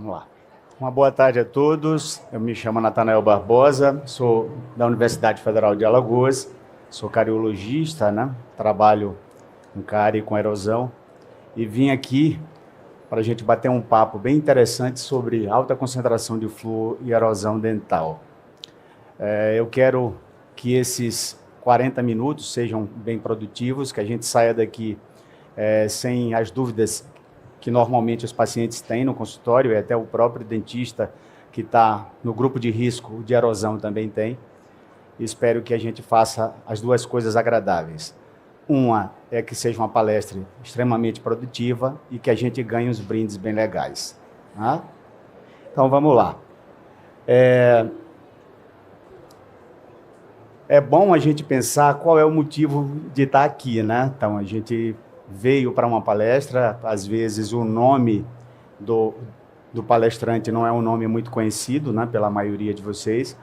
Vamos lá. Uma boa tarde a todos. Eu me chamo Natanael Barbosa, sou da Universidade Federal de Alagoas, sou cariologista, né? Trabalho com cárie e com erosão e vim aqui para a gente bater um papo bem interessante sobre alta concentração de flúor e erosão dental. Eu quero que esses 40 minutos sejam bem produtivos, que a gente saia daqui sem as dúvidas que normalmente os pacientes têm no consultório, e até o próprio dentista que está no grupo de risco de erosão também tem. Espero que a gente faça as duas coisas agradáveis. Uma é que seja uma palestra extremamente produtiva e que a gente ganhe uns brindes bem legais. Tá? Então, vamos lá. É bom a gente pensar qual é o motivo de estar aqui, né? Então, a gente veio para uma palestra, às vezes o nome do palestrante não é um nome muito conhecido, né, pela maioria de vocês.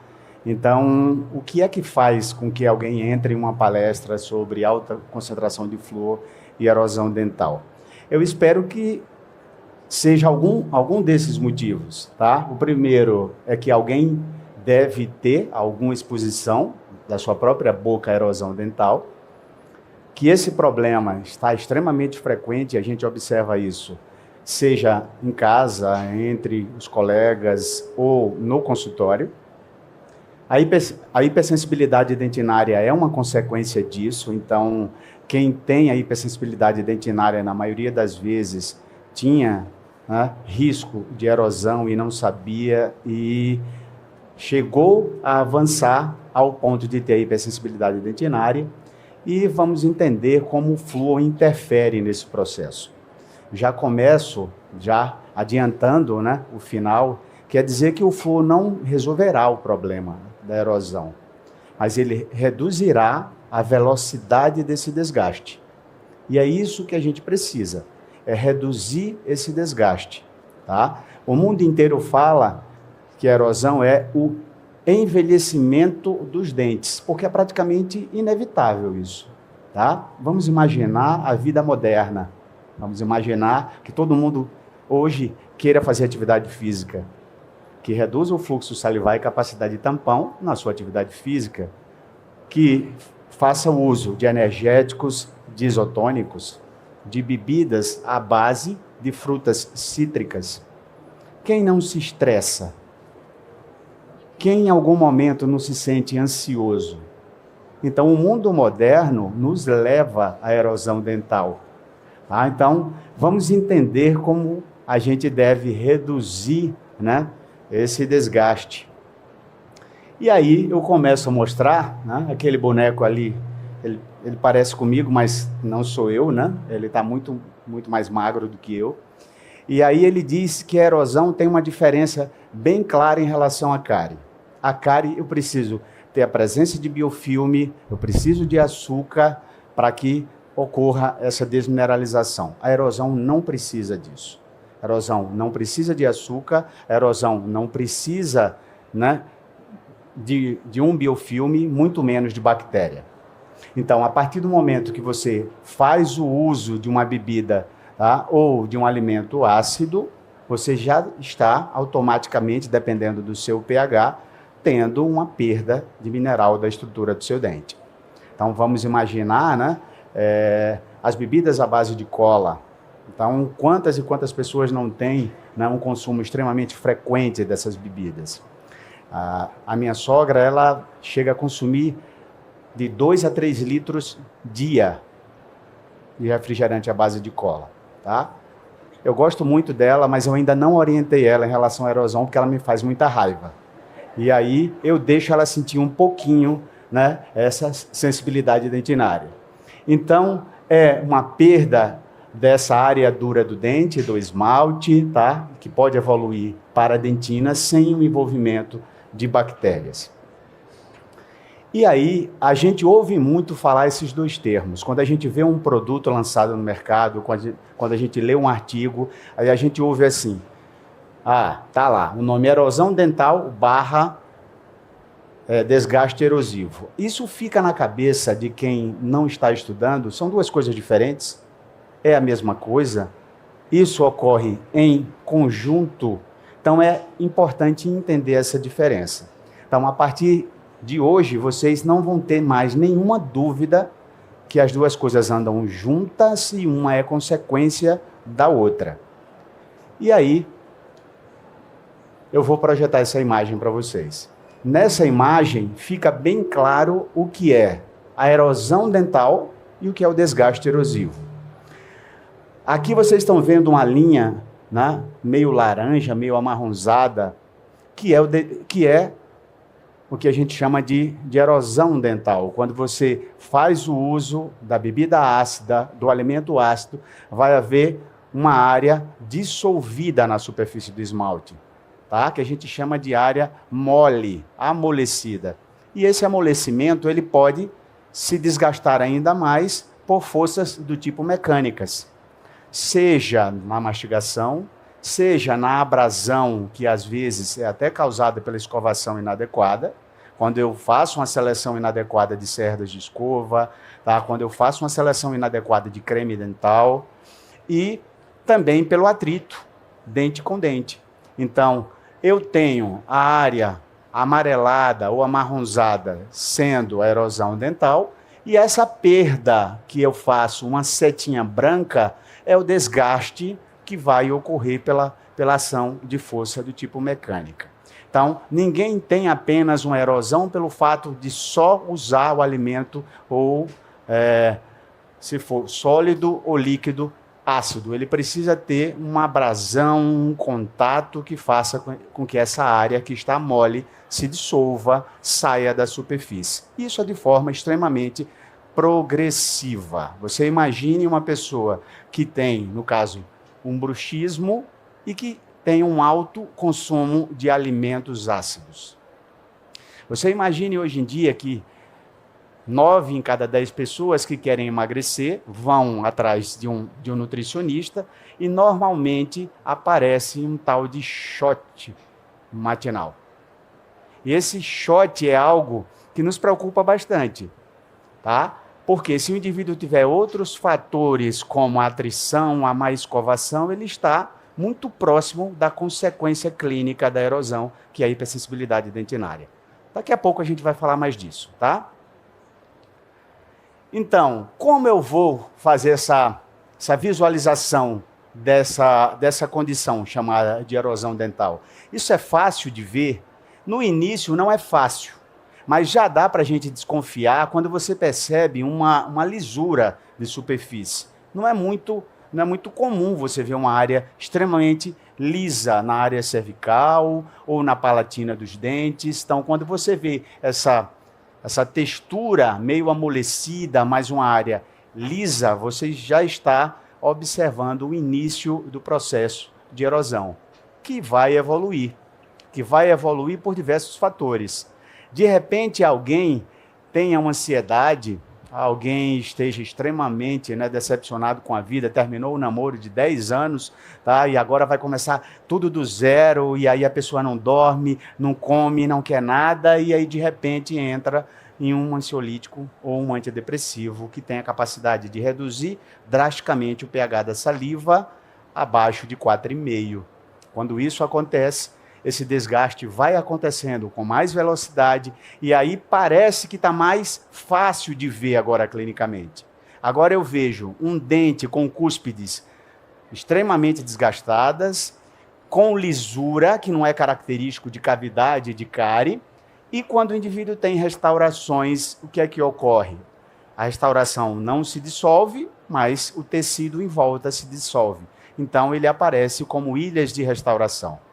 Então, o que é que faz com que alguém entre em uma palestra sobre alta concentração de flúor e erosão dental? Eu espero que seja algum desses motivos, tá? O primeiro é que alguém deve ter alguma exposição da sua própria boca à erosão dental, que esse problema está extremamente frequente, a gente observa isso, seja em casa, entre os colegas ou no consultório. A hipersensibilidade dentinária é uma consequência disso, então quem tem a hipersensibilidade dentinária, na maioria das vezes, tinha, né, risco de erosão e não sabia, e chegou a avançar ao ponto de ter a hipersensibilidade dentinária. E vamos entender como o flúor interfere nesse processo. Já começo, adiantando, né, o final, quer dizer que o flúor não resolverá o problema da erosão, mas ele reduzirá a velocidade desse desgaste. E é isso que a gente precisa, é reduzir esse desgaste. Tá? O mundo inteiro fala que a erosão é o envelhecimento dos dentes, porque é praticamente inevitável isso, tá? Vamos imaginar a vida moderna, vamos imaginar que todo mundo hoje queira fazer atividade física, que reduza o fluxo salivar e capacidade de tampão na sua atividade física, que faça uso de energéticos, de isotônicos, de bebidas à base de frutas cítricas. Quem não se estressa? Quem em algum momento não se sente ansioso? Então, o mundo moderno nos leva à erosão dental. Tá? Então, vamos entender como a gente deve reduzir, né, esse desgaste. E aí eu começo a mostrar, né, aquele boneco ali, ele parece comigo, mas não sou eu, né? Ele está muito mais magro do que eu. E aí ele diz que a erosão tem uma diferença bem clara em relação à cárie. A cárie, eu preciso ter a presença de biofilme, eu preciso de açúcar para que ocorra essa desmineralização. A erosão não precisa disso. A erosão não precisa de açúcar, a erosão não precisa, né, de um biofilme, muito menos de bactéria. Então, a partir do momento que você faz o uso de uma bebida, tá, ou de um alimento ácido, você já está automaticamente, dependendo do seu pH, tendo uma perda de mineral da estrutura do seu dente. Então, vamos imaginar, né, as bebidas à base de cola. Então, quantas e quantas pessoas não têm, né, um consumo extremamente frequente dessas bebidas? A minha sogra, ela chega a consumir de 2 a 3 litros dia de refrigerante à base de cola. Tá? Eu gosto muito dela, mas eu ainda não orientei ela em relação à erosão, porque ela me faz muita raiva. E aí eu deixo ela sentir um pouquinho, né, essa sensibilidade dentinária. Então, é uma perda dessa área dura do dente, do esmalte, tá, que pode evoluir para a dentina sem o envolvimento de bactérias. E aí, a gente ouve muito falar esses dois termos. Quando a gente vê um produto lançado no mercado, quando a gente lê um artigo, aí a gente ouve assim, tá lá, o nome é erosão dental / desgaste erosivo. Isso fica na cabeça de quem não está estudando, são duas coisas diferentes, é a mesma coisa, isso ocorre em conjunto, Então, é importante entender essa diferença. Então, a partir de hoje, vocês não vão ter mais nenhuma dúvida que as duas coisas andam juntas e uma é consequência da outra. E aí, eu vou projetar essa imagem para vocês. Nessa imagem, fica bem claro o que é a erosão dental e o que é o desgaste erosivo. Aqui vocês estão vendo uma linha, né, meio laranja, meio amarronzada, que é o que a gente chama de erosão dental. Quando você faz o uso da bebida ácida, do alimento ácido, vai haver uma área dissolvida na superfície do esmalte, tá? Que a gente chama de área mole, amolecida. E esse amolecimento ele pode se desgastar ainda mais por forças do tipo mecânicas, seja na mastigação, seja na abrasão, que às vezes é até causada pela escovação inadequada, quando eu faço uma seleção inadequada de cerdas de escova, tá? Quando eu faço uma seleção inadequada de creme dental, e também pelo atrito, dente com dente. Então, eu tenho a área amarelada ou amarronzada sendo a erosão dental, e essa perda que eu faço, uma setinha branca, é o desgaste que vai ocorrer pela ação de força do tipo mecânica. Então, ninguém tem apenas uma erosão pelo fato de só usar o alimento ou, se for sólido ou líquido, ácido. Ele precisa ter uma abrasão, um contato que faça com que essa área que está mole se dissolva, saia da superfície. Isso é de forma extremamente progressiva. Você imagine uma pessoa que tem, no caso, um bruxismo e que tem um alto consumo de alimentos ácidos. Você imagine hoje em dia que 9 em cada 10 pessoas que querem emagrecer vão atrás de um nutricionista e normalmente aparece um tal de shot matinal. E esse shot é algo que nos preocupa bastante, tá? Porque se o indivíduo tiver outros fatores como a atrição, a má escovação, ele está muito próximo da consequência clínica da erosão, que é a hipersensibilidade dentinária. Daqui a pouco a gente vai falar mais disso, tá? Então, como eu vou fazer essa visualização dessa condição chamada de erosão dental? Isso é fácil de ver. No início não é fácil, mas já dá para a gente desconfiar quando você percebe uma lisura de superfície. Não é muito comum você ver uma área extremamente lisa na área cervical ou na palatina dos dentes. Então, quando você vê essa textura meio amolecida, mas uma área lisa, você já está observando o início do processo de erosão, que vai evoluir por diversos fatores. De repente, alguém tenha uma ansiedade, alguém esteja extremamente decepcionado com a vida, terminou o namoro de 10 anos, tá? E agora vai começar tudo do zero, e aí a pessoa não dorme, não come, não quer nada, e aí de repente entra em um ansiolítico ou um antidepressivo que tem a capacidade de reduzir drasticamente o pH da saliva abaixo de 4,5. Quando isso acontece, esse desgaste vai acontecendo com mais velocidade e aí parece que está mais fácil de ver agora clinicamente. Agora eu vejo um dente com cúspides extremamente desgastadas, com lisura, que não é característico de cavidade de cárie, e quando o indivíduo tem restaurações, o que é que ocorre? A restauração não se dissolve, mas o tecido em volta se dissolve. Então ele aparece como ilhas de restauração.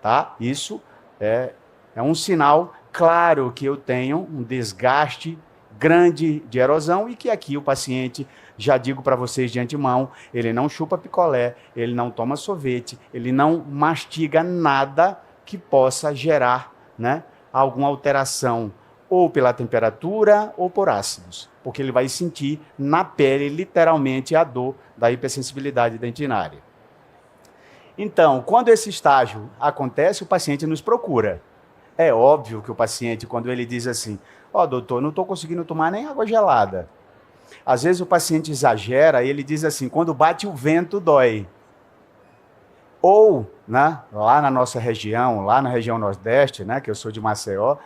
Tá? Isso é um sinal claro que eu tenho um desgaste grande de erosão e que aqui o paciente, já digo para vocês de antemão, ele não chupa picolé, ele não toma sorvete, ele não mastiga nada que possa gerar, alguma alteração ou pela temperatura ou por ácidos, porque ele vai sentir na pele literalmente a dor da hipersensibilidade dentinária. Então, quando esse estágio acontece, o paciente nos procura. É óbvio que o paciente, quando ele diz assim, doutor, não estou conseguindo tomar nem água gelada. Às vezes o paciente exagera e ele diz assim, quando bate o vento, dói. Ou, né, lá na nossa região, lá na região Nordeste, né, que eu sou de Maceió,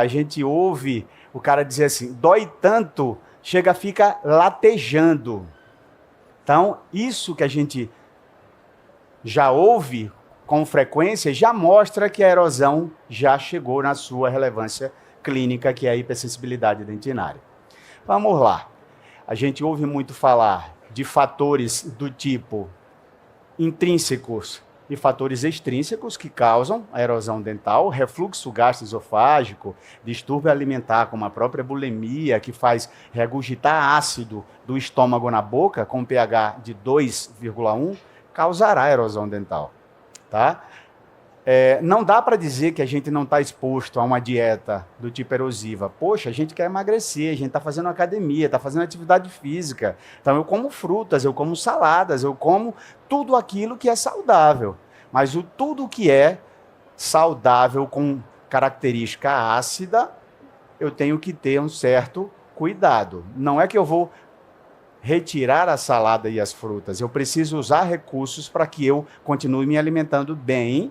a gente ouve o cara dizer assim, dói tanto, chega, fica latejando. Então, isso que a gente já ouve com frequência já mostra que a erosão já chegou na sua relevância clínica, que é a hipersensibilidade dentinária. Vamos lá. A gente ouve muito falar de fatores do tipo intrínsecos e fatores extrínsecos que causam a erosão dental, refluxo gastroesofágico, distúrbio alimentar, como a própria bulimia, que faz regurgitar ácido do estômago na boca, com pH de 2,1, causará erosão dental. Tá? Não dá para dizer que a gente não está exposto a uma dieta do tipo erosiva. Poxa, a gente quer emagrecer, a gente está fazendo academia, está fazendo atividade física. Então eu como frutas, eu como saladas, eu como tudo aquilo que é saudável. Mas tudo que é saudável com característica ácida, eu tenho que ter um certo cuidado. Não é que eu vou retirar a salada e as frutas. Eu preciso usar recursos para que eu continue me alimentando bem,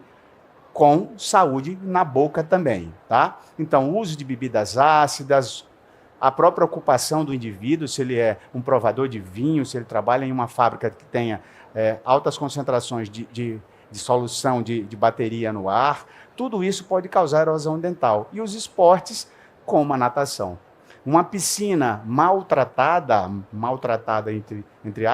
com saúde na boca também, tá? Então, o uso de bebidas ácidas, a própria ocupação do indivíduo, se ele é um provador de vinho, se ele trabalha em uma fábrica que tenha altas concentrações de solução de bateria no ar, tudo isso pode causar erosão dental. E os esportes, como a natação. Uma piscina maltratada entre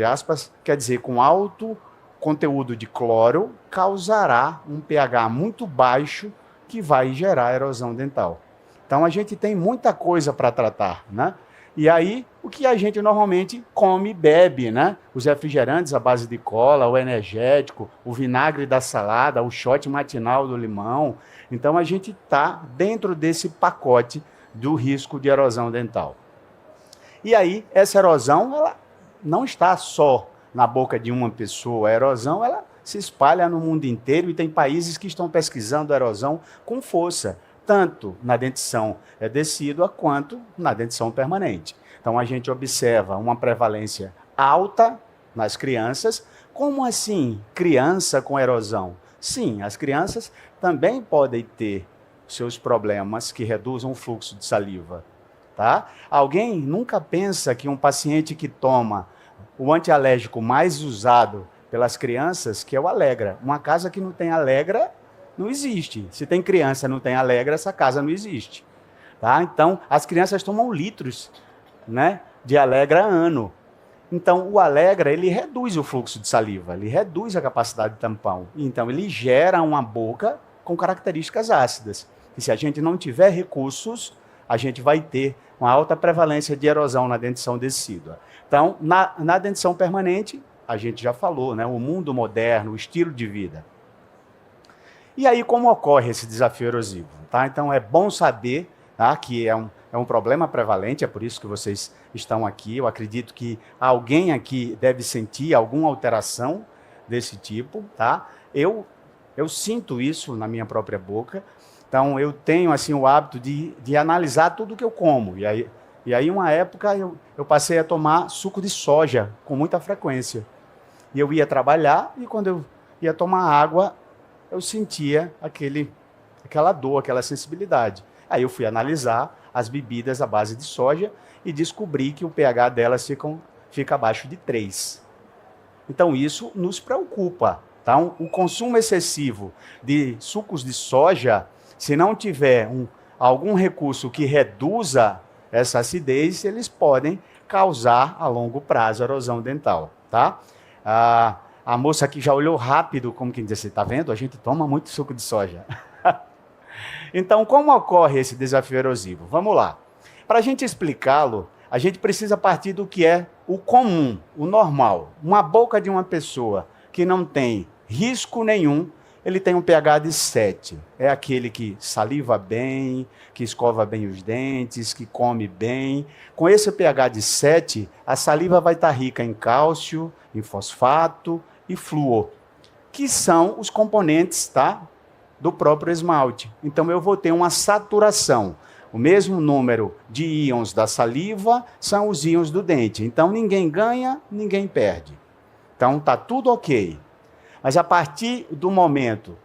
aspas, quer dizer, com alto conteúdo de cloro, causará um pH muito baixo que vai gerar erosão dental. Então, a gente tem muita coisa para tratar, né? E aí, o que a gente normalmente come e bebe, né? Os refrigerantes à base de cola, o energético, o vinagre da salada, o shot matinal do limão. Então, a gente está dentro desse pacote do risco de erosão dental. E aí, essa erosão, ela não está só na boca de uma pessoa. A erosão, ela se espalha no mundo inteiro e tem países que estão pesquisando a erosão com força, tanto na dentição decídua quanto na dentição permanente. Então, a gente observa uma prevalência alta nas crianças. Como assim, criança com erosão? Sim, as crianças também podem ter seus problemas que reduzam o fluxo de saliva. Tá? Alguém nunca pensa que um paciente que toma o antialérgico mais usado pelas crianças, que é o Alegra. Uma casa que não tem Alegra, não existe. Se tem criança e não tem Alegra, essa casa não existe. Tá? Então, as crianças tomam litros, né, de Alegra ano. Então, o Alegra, ele reduz o fluxo de saliva, ele reduz a capacidade de tampão. Então, ele gera uma boca com características ácidas. E se a gente não tiver recursos, a gente vai ter uma alta prevalência de erosão na dentição decídua. Então, na dentição permanente, a gente já falou, né? O mundo moderno, o estilo de vida. E aí, como ocorre esse desafio erosivo? Tá? Então, é bom saber, tá, que é um problema prevalente, é por isso que vocês estão aqui. Eu acredito que alguém aqui deve sentir alguma alteração desse tipo. Tá? Eu sinto isso na minha própria boca. Então, eu tenho assim, o hábito de analisar tudo que eu como. E aí uma época, eu passei a tomar suco de soja com muita frequência. E eu ia trabalhar e quando eu ia tomar água, eu sentia aquela dor, aquela sensibilidade. Aí eu fui analisar as bebidas à base de soja e descobri que o pH delas fica abaixo de 3. Então, isso nos preocupa. Tá? O consumo excessivo de sucos de soja, se não tiver algum recurso que reduza essa acidez, eles podem causar a longo prazo erosão dental. Tá? A moça aqui já olhou rápido, como quem diz assim, está vendo? A gente toma muito suco de soja. Então, como ocorre esse desafio erosivo? Vamos lá. Para a gente explicá-lo, a gente precisa partir do que é o comum, o normal. Uma boca de uma pessoa que não tem risco nenhum, ele tem um pH de 7. É aquele que saliva bem, que escova bem os dentes, que come bem. Com esse pH de 7, a saliva vai estar rica em cálcio, em fosfato e flúor, que são os componentes, tá, do próprio esmalte. Então, eu vou ter uma saturação. O mesmo número de íons da saliva são os íons do dente. Então, ninguém ganha, ninguém perde. Então, está tudo ok. Mas a partir do momento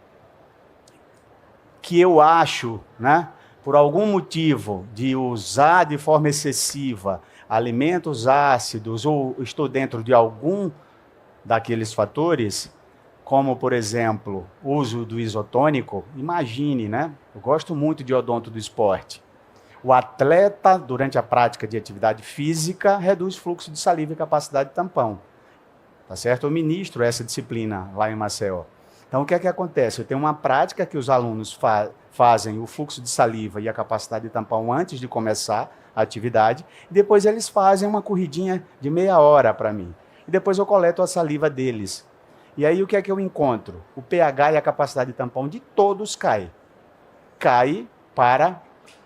que eu acho, né, por algum motivo, de usar de forma excessiva alimentos ácidos, ou estou dentro de algum daqueles fatores, como, por exemplo, o uso do isotônico, imagine, né? Eu gosto muito de odonto do esporte. O atleta, durante a prática de atividade física, reduz fluxo de saliva e capacidade de tampão. Tá certo? Eu ministro essa disciplina lá em Maceió. Então, o que é que acontece? Eu tenho uma prática que os alunos fazem o fluxo de saliva e a capacidade de tampão antes de começar a atividade, e depois eles fazem uma corridinha de meia hora para mim. E depois eu coleto a saliva deles. E aí, o que é que eu encontro? O pH e a capacidade de tampão de todos cai. Cai para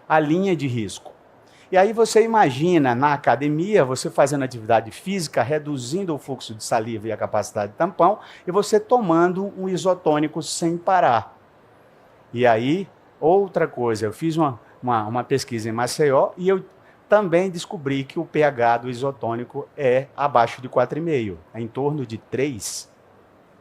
a linha de risco. E aí você imagina, na academia, você fazendo atividade física, reduzindo o fluxo de saliva e a capacidade de tampão, e você tomando um isotônico sem parar. E aí, outra coisa, eu fiz uma pesquisa em Maceió, e eu também descobri que o pH do isotônico é abaixo de 4,5, é em torno de 3.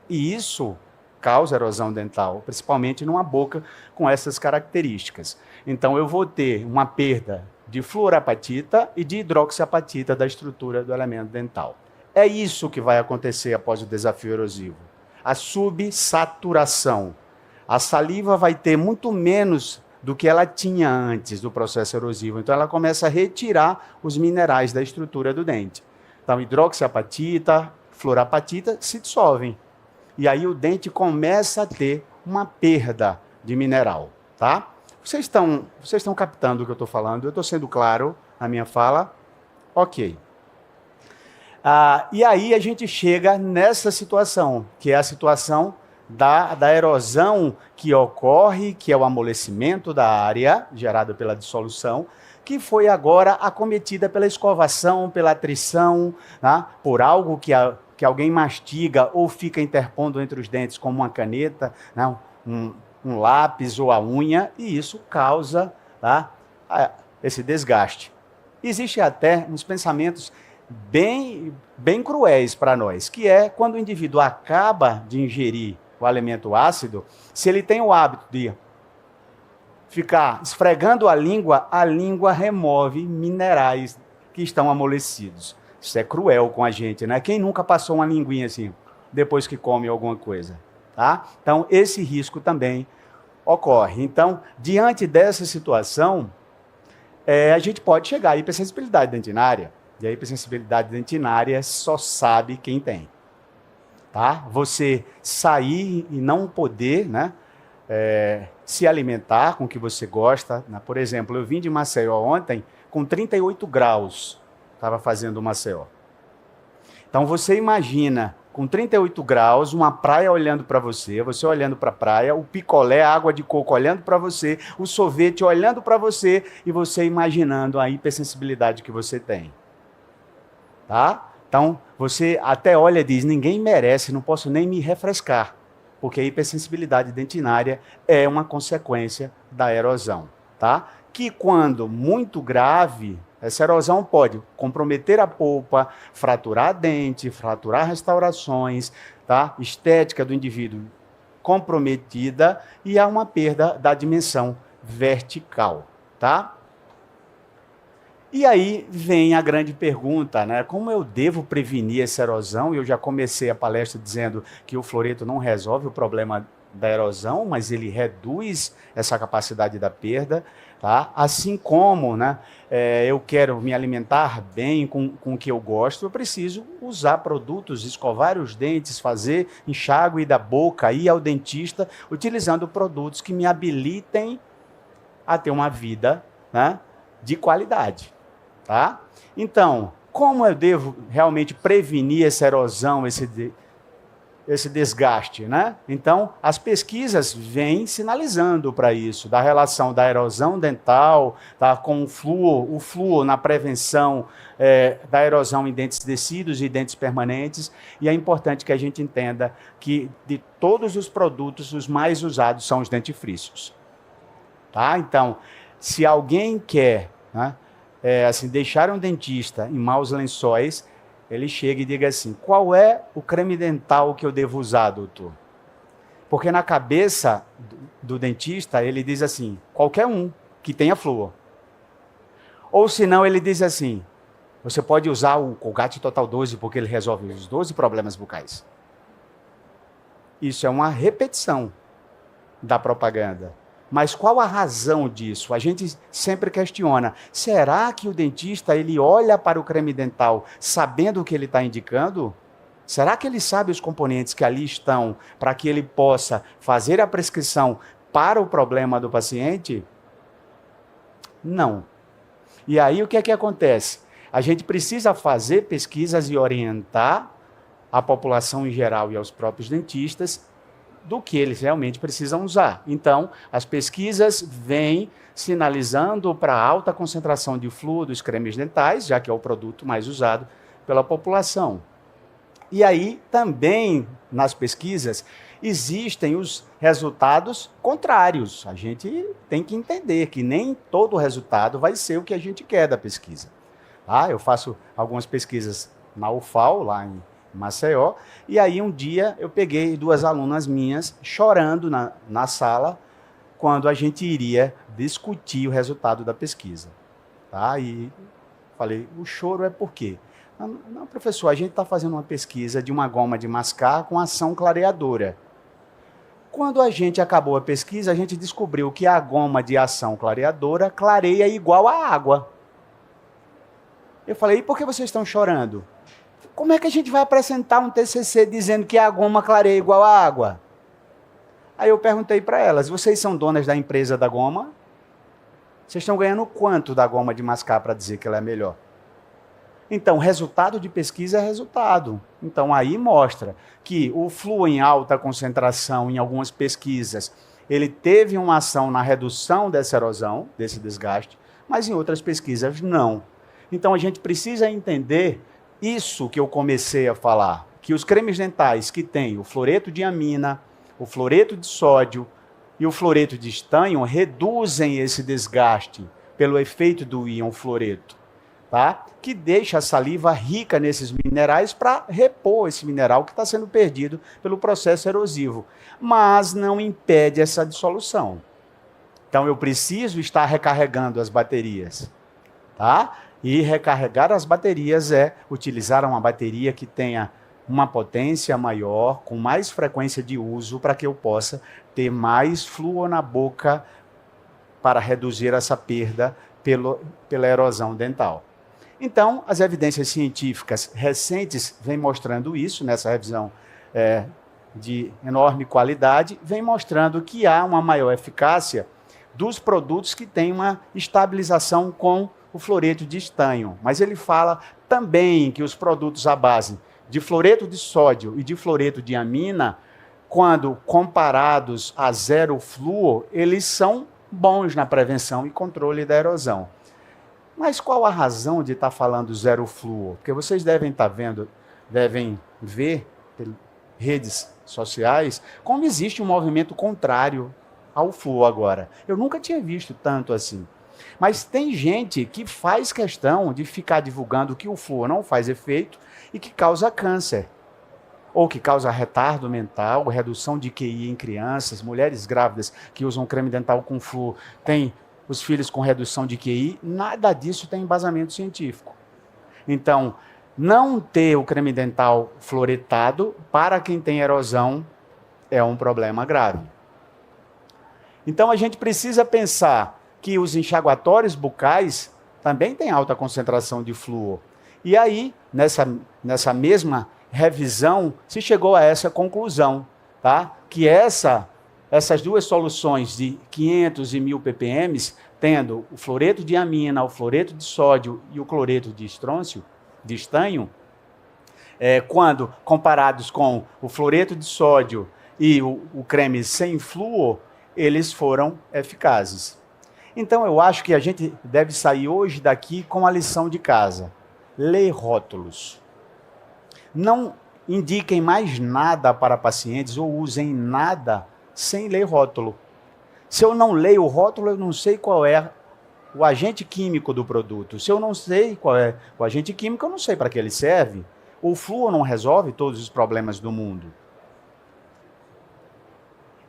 E isso causa erosão dental, principalmente numa boca com essas características. Então, eu vou ter uma perda de fluorapatita e de hidroxiapatita da estrutura do elemento dental. É isso que vai acontecer após o desafio erosivo. A subsaturação. A saliva vai ter muito menos do que ela tinha antes do processo erosivo. Então, ela começa a retirar os minerais da estrutura do dente. Então, hidroxiapatita, fluorapatita se dissolvem. E aí o dente começa a ter uma perda de mineral, tá? Vocês estão captando o que eu estou falando? Eu estou sendo claro na minha fala? Ok. E aí a gente chega nessa situação, que é a situação da erosão que ocorre, que é o amolecimento da área gerada pela dissolução, que foi agora acometida pela escovação, pela atrição, tá? Por algo que alguém mastiga ou fica interpondo entre os dentes, como uma caneta, né? Um lápis ou a unha, e isso causa, tá, esse desgaste. Existem até uns pensamentos bem cruéis para nós, que é quando o indivíduo acaba de ingerir o alimento ácido, se ele tem o hábito de ficar esfregando a língua remove minerais que estão amolecidos. Isso é cruel com a gente, né? Quem nunca passou uma linguinha assim, depois que come alguma coisa? Tá? Então, esse risco também ocorre. Então, diante dessa situação, a gente pode chegar à hipersensibilidade dentinária. E a hipersensibilidade dentinária só sabe quem tem. Tá? Você sair e não poder, né, se alimentar com o que você gosta. Né? Por exemplo, eu vim de Maceió ontem com 38 graus. Estava fazendo Maceió. Então, você imagina, com 38 graus, uma praia olhando para você olhando para a praia, o picolé, a água de coco olhando para você, o sorvete olhando para você e você imaginando a hipersensibilidade que você tem. Tá? Então, você até olha e diz, ninguém merece, não posso nem me refrescar, porque a hipersensibilidade dentinária é uma consequência da erosão. Tá? Que quando muito grave, essa erosão pode comprometer a polpa, fraturar dente, fraturar restaurações, tá? Estética do indivíduo comprometida e há uma perda da dimensão vertical, tá? E aí vem a grande pergunta, né? Como eu devo prevenir essa erosão? Eu já comecei a palestra dizendo que o fluoreto não resolve o problema da erosão, mas ele reduz essa capacidade da perda, tá? Assim como, né, eu quero me alimentar bem com o que eu gosto, eu preciso usar produtos, escovar os dentes, fazer enxágue da boca, ir ao dentista, utilizando produtos que me habilitem a ter uma vida, né, de qualidade. Tá? Então, como eu devo realmente prevenir essa erosão, esse desgaste, né? Então, as pesquisas vêm sinalizando para isso, da relação da erosão dental, tá, com o flúor na prevenção da erosão em dentes decíduos e dentes permanentes, e é importante que a gente entenda que de todos os produtos, os mais usados são os dentifrícios. Tá? Então, se alguém quer, né, assim, deixar um dentista em maus lençóis, ele chega e diga assim, qual é o creme dental que eu devo usar, doutor? Porque na cabeça do dentista, ele diz assim, qualquer um que tenha flúor. Ou senão ele diz assim, você pode usar o Colgate Total 12 porque ele resolve os 12 problemas bucais. Isso é uma repetição da propaganda. Mas qual a razão disso? A gente sempre questiona. Será que o dentista ele olha para o creme dental sabendo o que ele está indicando? Será que ele sabe os componentes que ali estão para que ele possa fazer a prescrição para o problema do paciente? Não. E aí o que é que acontece? A gente precisa fazer pesquisas e orientar a população em geral e aos próprios dentistas do que eles realmente precisam usar. Então, as pesquisas vêm sinalizando para a alta concentração de flúor dos cremes dentais, já que é o produto mais usado pela população. E aí, também, nas pesquisas, existem os resultados contrários. A gente tem que entender que nem todo resultado vai ser o que a gente quer da pesquisa. Eu faço algumas pesquisas na UFAL, lá em Maceió, e aí um dia eu peguei 2 alunas minhas chorando na sala quando a gente iria discutir o resultado da pesquisa. E falei, o choro é por quê? Não, professor, a gente está fazendo uma pesquisa de uma goma de mascar com ação clareadora. Quando a gente acabou a pesquisa, a gente descobriu que a goma de ação clareadora clareia igual a água. Eu falei, e por que vocês estão chorando? Como é que a gente vai apresentar um TCC dizendo que a goma clareia igual a água? Aí eu perguntei para elas, vocês são donas da empresa da goma? Vocês estão ganhando quanto da goma de mascar para dizer que ela é melhor? Então, resultado de pesquisa é resultado. Então, aí mostra que o flúor em alta concentração, em algumas pesquisas, ele teve uma ação na redução dessa erosão, desse desgaste, mas em outras pesquisas não. Então, a gente precisa entender isso que eu comecei a falar, que os cremes dentais que têm o fluoreto de amina, o fluoreto de sódio e o fluoreto de estanho reduzem esse desgaste pelo efeito do íon fluoreto, que deixa a saliva rica nesses minerais para repor esse mineral que está sendo perdido pelo processo erosivo, mas não impede essa dissolução. Então eu preciso estar recarregando as baterias, E recarregar as baterias é utilizar uma bateria que tenha uma potência maior, com mais frequência de uso, para que eu possa ter mais flúor na boca para reduzir essa perda pela erosão dental. Então, as evidências científicas recentes vêm mostrando isso, nessa revisão de enorme qualidade, vem mostrando que há uma maior eficácia dos produtos que têm uma estabilização com o fluoreto de estanho, mas ele fala também que os produtos à base de fluoreto de sódio e de fluoreto de amina, quando comparados a zero flúor, eles são bons na prevenção e controle da erosão. Mas qual a razão de estar falando zero flúor? Porque vocês devem ver pelas redes sociais como existe um movimento contrário ao flúor agora. Eu nunca tinha visto tanto assim. Mas tem gente que faz questão de ficar divulgando que o flúor não faz efeito e que causa câncer, ou que causa retardo mental, redução de QI em crianças, mulheres grávidas que usam creme dental com flúor, têm os filhos com redução de QI, nada disso tem embasamento científico. Então, não ter o creme dental fluoretado para quem tem erosão é um problema grave. Então, a gente precisa pensar que os enxaguatórios bucais também têm alta concentração de flúor. E aí, nessa mesma revisão, se chegou a essa conclusão, que essas duas soluções de 500 e 1000 ppm, tendo o fluoreto de amina, o fluoreto de sódio e o cloreto de estrôncio, de estanho, quando comparados com o fluoreto de sódio e o creme sem flúor, eles foram eficazes. Então, eu acho que a gente deve sair hoje daqui com a lição de casa. Ler rótulos. Não indiquem mais nada para pacientes ou usem nada sem ler rótulo. Se eu não leio o rótulo, eu não sei qual é o agente químico do produto. Se eu não sei qual é o agente químico, eu não sei para que ele serve. O flúor não resolve todos os problemas do mundo.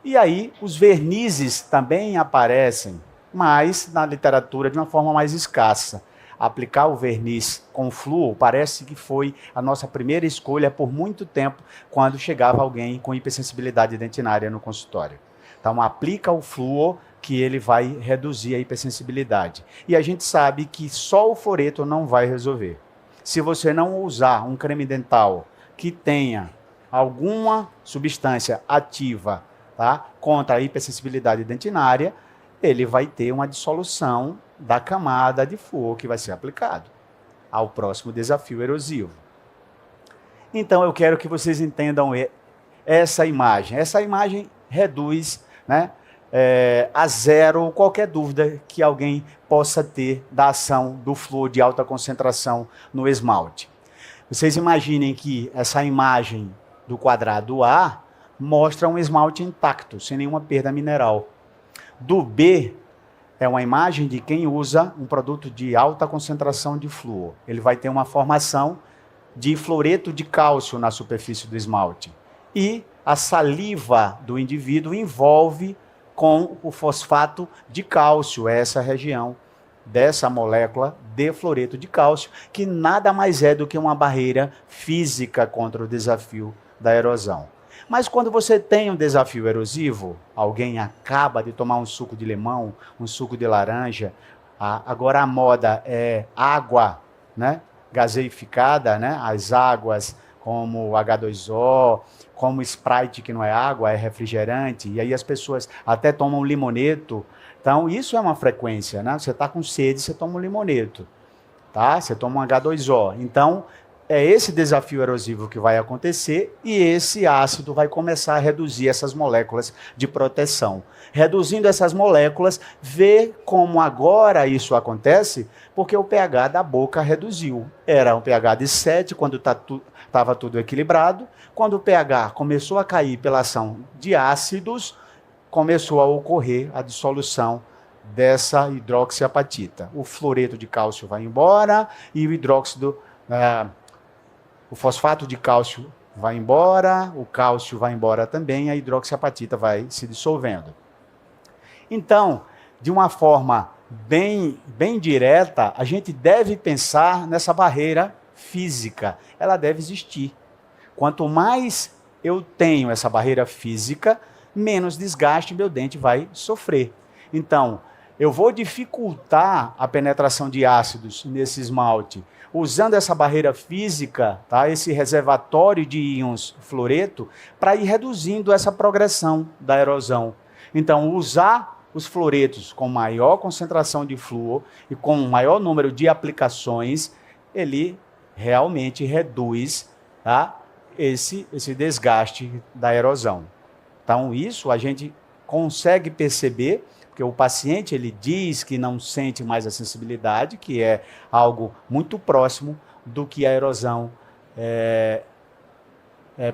E aí os vernizes também aparecem, mas na literatura de uma forma mais escassa. Aplicar o verniz com flúor parece que foi a nossa primeira escolha por muito tempo quando chegava alguém com hipersensibilidade dentinária no consultório. Então aplica o flúor que ele vai reduzir a hipersensibilidade. E a gente sabe que só o fluoreto não vai resolver. Se você não usar um creme dental que tenha alguma substância ativa, tá, contra a hipersensibilidade dentinária, ele vai ter uma dissolução da camada de flúor que vai ser aplicado ao próximo desafio erosivo. Então eu quero que vocês entendam essa imagem. Essa imagem reduz, né, a zero qualquer dúvida que alguém possa ter da ação do flúor de alta concentração no esmalte. Vocês imaginem que essa imagem do quadrado A mostra um esmalte intacto, sem nenhuma perda mineral. Do B é uma imagem de quem usa um produto de alta concentração de flúor. Ele vai ter uma formação de fluoreto de cálcio na superfície do esmalte. E a saliva do indivíduo envolve com o fosfato de cálcio, essa região dessa molécula de fluoreto de cálcio, que nada mais é do que uma barreira física contra o desafio da erosão. Mas quando você tem um desafio erosivo, alguém acaba de tomar um suco de limão, um suco de laranja, agora a moda é água, né, gaseificada, né, as águas como H2O, como Sprite, que não é água, é refrigerante, e aí as pessoas até tomam limoneto. Então, isso é uma frequência, né? Você está com sede, você toma um limoneto, tá? Você toma um H2O. Então, é esse desafio erosivo que vai acontecer e esse ácido vai começar a reduzir essas moléculas de proteção. Reduzindo essas moléculas, vê como agora isso acontece, porque o pH da boca reduziu. Era um pH de 7 quando estava tudo equilibrado. Quando o pH começou a cair pela ação de ácidos, começou a ocorrer a dissolução dessa hidroxiapatita. O fluoreto de cálcio vai embora e o fosfato de cálcio vai embora, o cálcio vai embora também, a hidroxiapatita vai se dissolvendo. Então, de uma forma bem direta, a gente deve pensar nessa barreira física. Ela deve existir. Quanto mais eu tenho essa barreira física, menos desgaste meu dente vai sofrer. Então, eu vou dificultar a penetração de ácidos nesse esmalte usando essa barreira física, tá, esse reservatório de íons fluoreto, para ir reduzindo essa progressão da erosão. Então, usar os fluoretos com maior concentração de flúor e com maior número de aplicações, ele realmente reduz, tá, esse desgaste da erosão. Então, isso a gente consegue perceber, porque o paciente ele diz que não sente mais a sensibilidade, que é algo muito próximo do que a erosão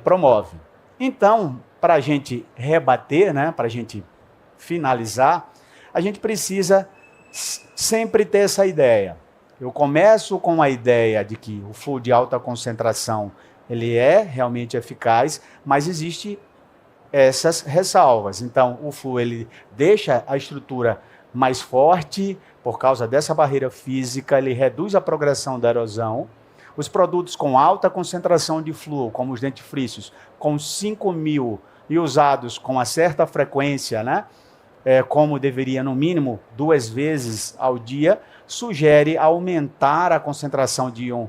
promove. Então, para a gente rebater, né, para a gente finalizar, a gente precisa sempre ter essa ideia. Eu começo com a ideia de que o flúor de alta concentração ele é realmente eficaz, mas existe essas ressalvas. Então, o flúor ele deixa a estrutura mais forte por causa dessa barreira física, ele reduz a progressão da erosão. Os produtos com alta concentração de flúor, como os dentifrícios, com 5.000 e usados com uma certa frequência, né, como deveria no mínimo 2 vezes ao dia, sugere aumentar a concentração de íon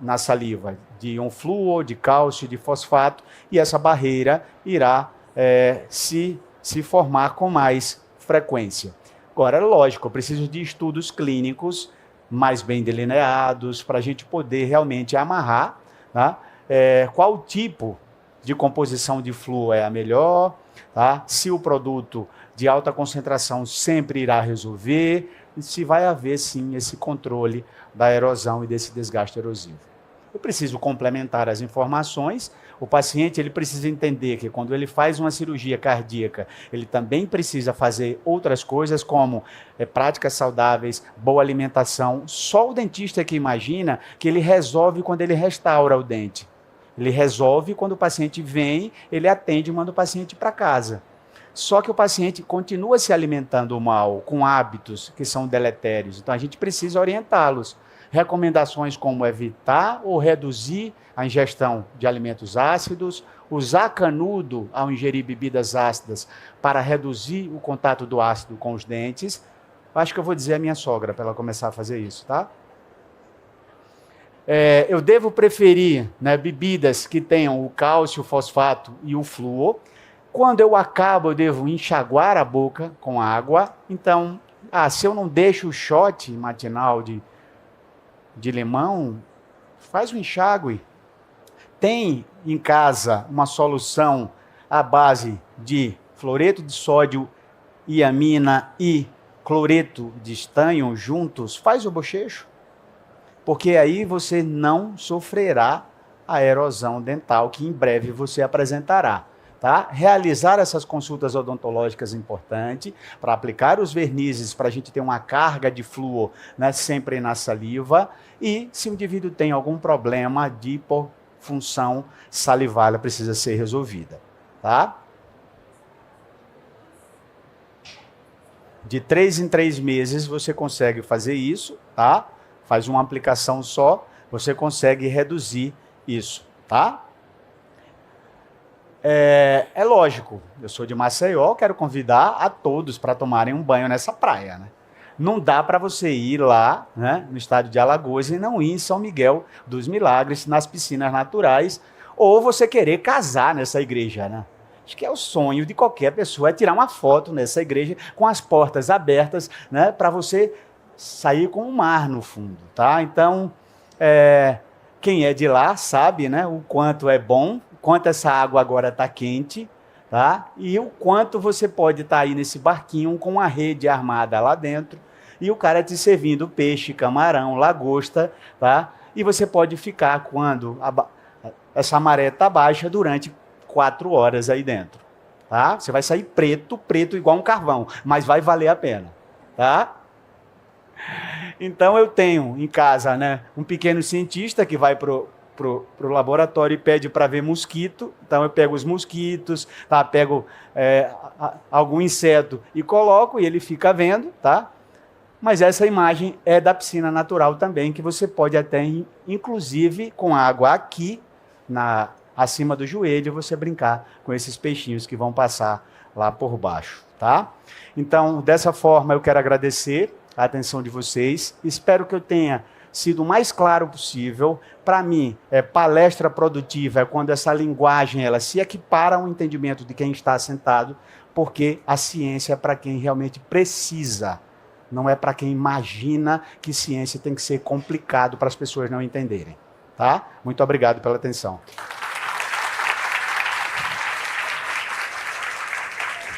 na saliva, de íon flúor, de cálcio, de fosfato, e essa barreira irá se formar com mais frequência. Agora, lógico, eu preciso de estudos clínicos mais bem delineados para a gente poder realmente amarrar, tá, qual tipo de composição de flúor é a melhor, tá, se o produto de alta concentração sempre irá resolver, e se vai haver, sim, esse controle da erosão e desse desgaste erosivo. Eu preciso complementar as informações. O paciente ele precisa entender que quando ele faz uma cirurgia cardíaca, ele também precisa fazer outras coisas como práticas saudáveis, boa alimentação. Só o dentista que imagina que ele resolve quando ele restaura o dente. Ele resolve quando o paciente vem, ele atende e manda o paciente para casa. Só que o paciente continua se alimentando mal, com hábitos que são deletérios. Então, a gente precisa orientá-los. Recomendações como evitar ou reduzir a ingestão de alimentos ácidos, usar canudo ao ingerir bebidas ácidas para reduzir o contato do ácido com os dentes. Acho que eu vou dizer à minha sogra para ela começar a fazer isso, tá? Eu devo preferir, né, bebidas que tenham o cálcio, o fosfato e o flúor. Quando eu acabo, eu devo enxaguar a boca com água. Então, se eu não deixo o shot matinal de limão, faz um enxágue. Tem em casa uma solução à base de fluoreto de sódio, iamina e cloreto de estanho juntos, faz o bochecho. Porque aí você não sofrerá a erosão dental que em breve você apresentará. Tá? Realizar essas consultas odontológicas é importante para aplicar os vernizes, para a gente ter uma carga de flúor, né, sempre na saliva. E se o indivíduo tem algum problema de hipofunção salivar, ela precisa ser resolvida. Tá? De 3 em 3 meses você consegue fazer isso, tá? Faz uma aplicação só, você consegue reduzir isso, tá? É lógico, eu sou de Maceió, quero convidar a todos para tomarem um banho nessa praia, né? Não dá para você ir lá, né, no estado de Alagoas e não ir em São Miguel dos Milagres, nas piscinas naturais, ou você querer casar nessa igreja, né? Acho que é o sonho de qualquer pessoa, é tirar uma foto nessa igreja com as portas abertas, né, para você sair com o mar no fundo, tá? Então, quem é de lá sabe, né, o quanto é bom, o quanto essa água agora está quente, tá? E o quanto você pode estar aí nesse barquinho com uma rede armada lá dentro e o cara te servindo peixe, camarão, lagosta, tá? E você pode ficar quando essa maré está baixa durante 4 horas aí dentro, tá? Você vai sair preto igual um carvão, mas vai valer a pena, tá? Então eu tenho em casa, né, um pequeno cientista que vai pro laboratório e pede para ver mosquito. Então eu pego os mosquitos, tá? Pego algum inseto e coloco e ele fica vendo, tá? Mas essa imagem é da piscina natural também, que você pode até, inclusive, com água aqui, acima do joelho, você brincar com esses peixinhos que vão passar lá por baixo, tá? Então, dessa forma, eu quero agradecer a atenção de vocês. Espero que eu tenha sido o mais claro possível. Para mim, palestra produtiva é quando essa linguagem ela se equipara ao entendimento de quem está sentado, porque a ciência é para quem realmente precisa, não é para quem imagina que ciência tem que ser complicado para as pessoas não entenderem. Tá? Muito obrigado pela atenção.